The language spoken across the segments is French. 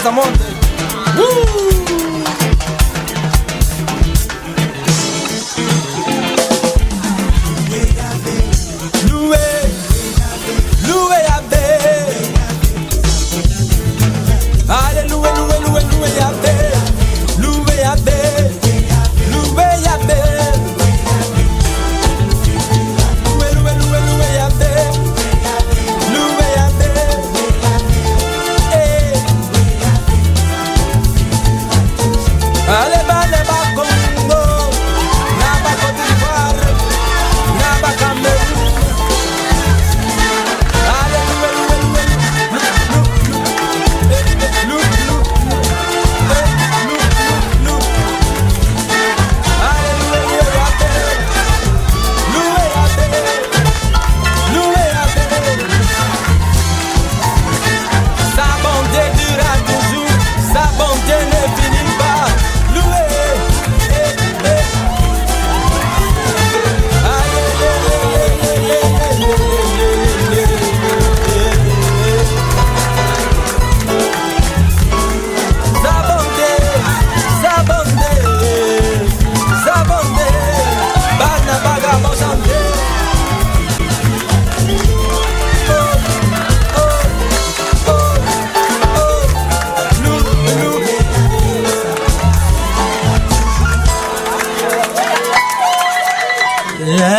ça monte. Wouh!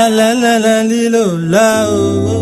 La la la lilo la oh.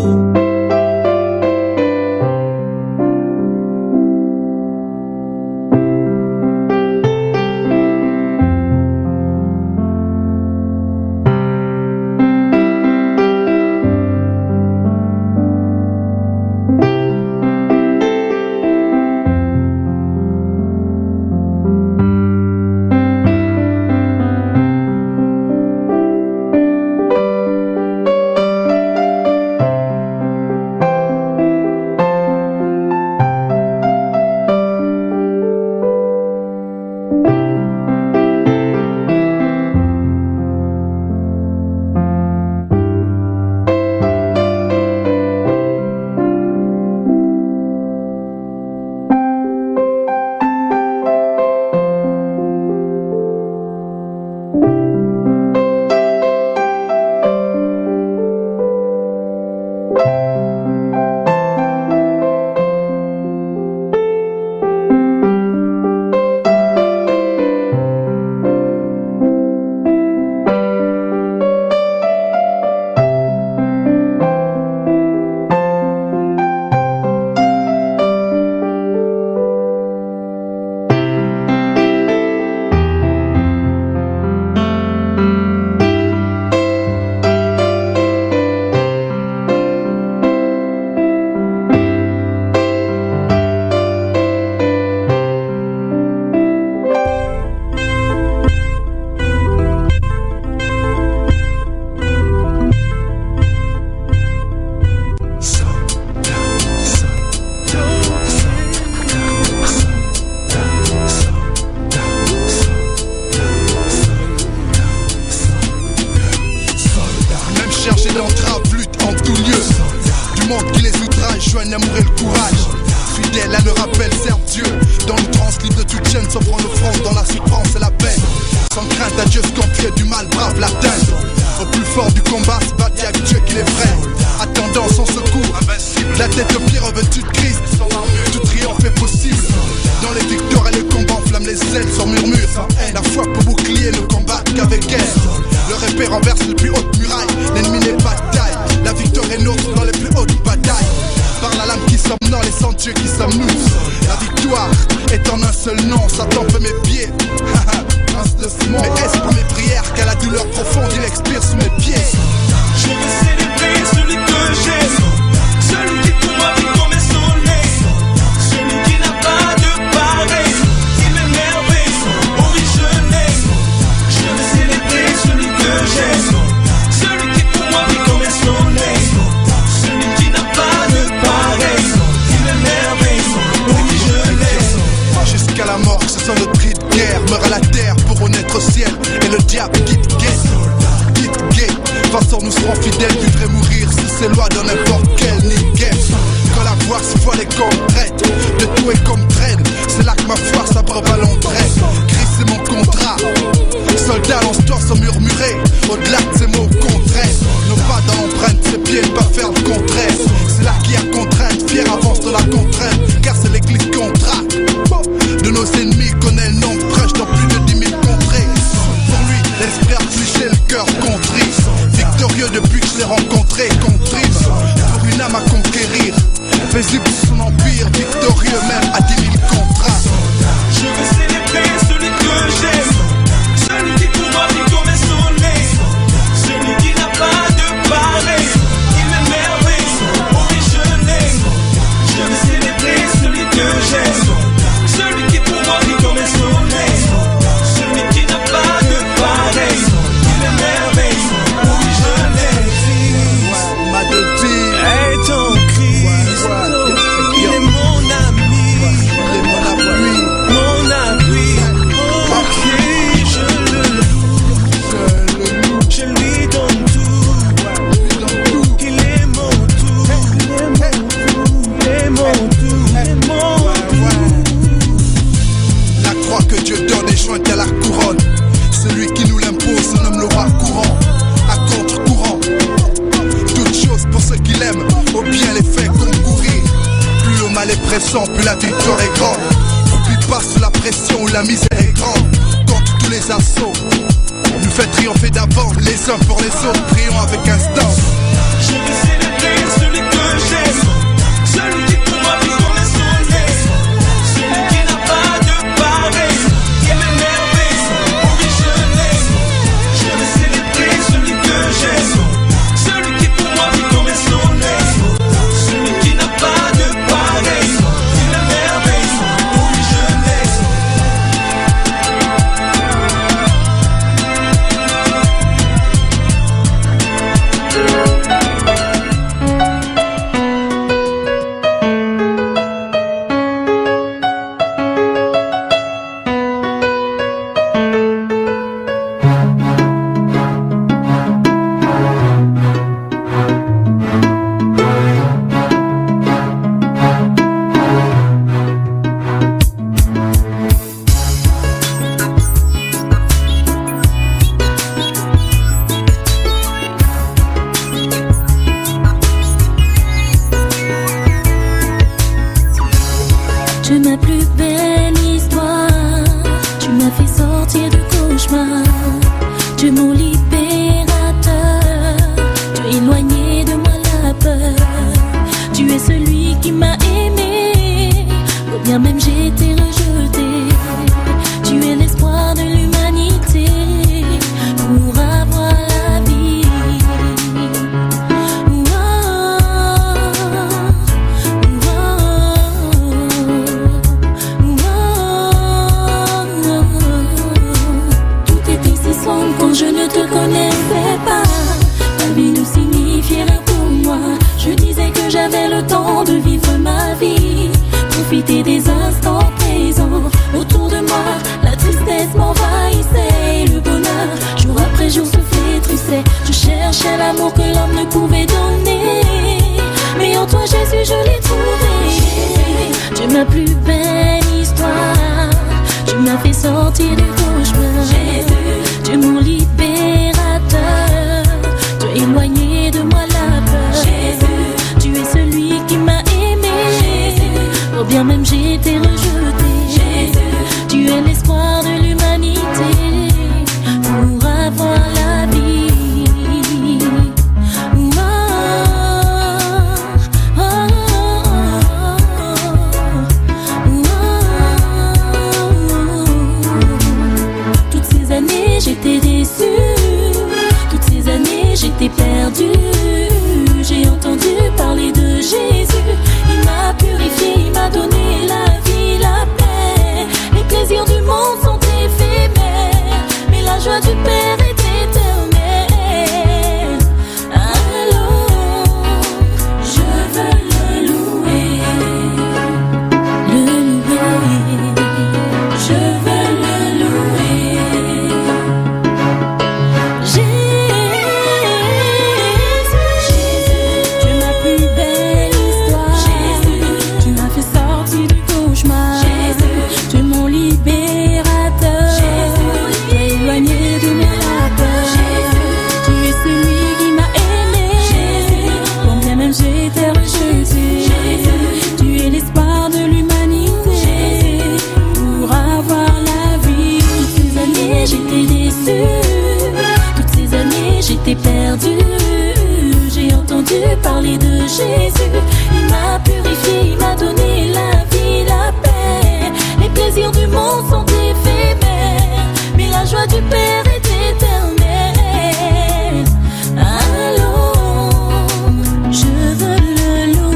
Loi de n'importe quel niquet. Quand la voix se voit les contraintes, de tout est comme traîne. dépression où la misère est grande. Contre tous les assauts, nous fait triompher d'avant, les uns pour les autres, prions avec instance. Je vais célébrer celui que j'aime, celui qui pour moi vit comme un soleil, celui qui n'a pas de pareil, qui m'émerveille, oui je l'aime. Je vais célébrer celui que j'aime, celui qui pour moi vit comme un soleil, celui qui n'a pas de pareil, qui m'émerveille, oui je l'aime. Tu es ma plus belle histoire, tu m'as fait sortir du cauchemar. Tu es mon libérateur, tu es éloigné de moi la peur. Tu es celui qui m'a aimé, quand bien même j'ai été rejeté. Tu es l'espoir de l'humanité, pour avoir la vie. Quand je ne te connaissais pas, ta vie ne signifiait rien pour moi. Je disais que j'avais le temps de vivre ma vie, profiter des instants présents. Autour de moi, la tristesse m'envahissait, le bonheur, jour après jour se flétrissait. Je cherchais l'amour que l'homme ne pouvait donner, mais en toi Jésus je l'ai trouvé. Tu es ma plus belle histoire, tu m'as fait sortir du cauchemar. Jésus, tu es mon libérateur, tu es éloigné de moi la peur. Jésus, tu es celui qui m'a aimé. Jésus, oh bien même j'ai été rejeté. Jésus, tu es l'espoir de l'humanité, pour avoir la vie. J'étais déçue, toutes ces années j'étais perdue. J'ai entendu parler de Jésus, il m'a purifié, il m'a donné la vie, la paix. Les plaisirs du monde sont éphémères, mais la joie du Père est éternelle. Alors, je veux le louer, je veux le louer. Toutes ces années j'étais perdue, j'ai entendu parler de Jésus, il m'a purifié, il m'a donné la vie, la paix. Les plaisirs du monde sont éphémères, mais la joie du Père est éternelle. Alors, je veux le louer.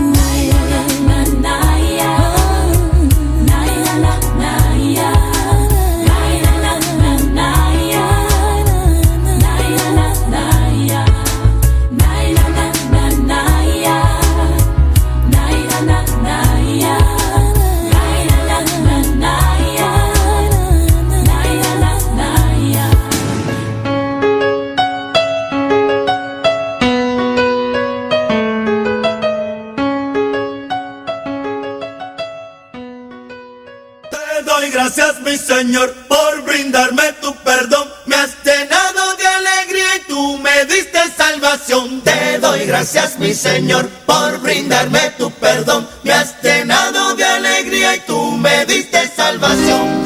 Gracias mi Señor por brindarme tu perdón, me has llenado de alegría y tú me diste salvación. Te doy gracias mi Señor por brindarme tu perdón, me has llenado de alegría y tú me diste salvación.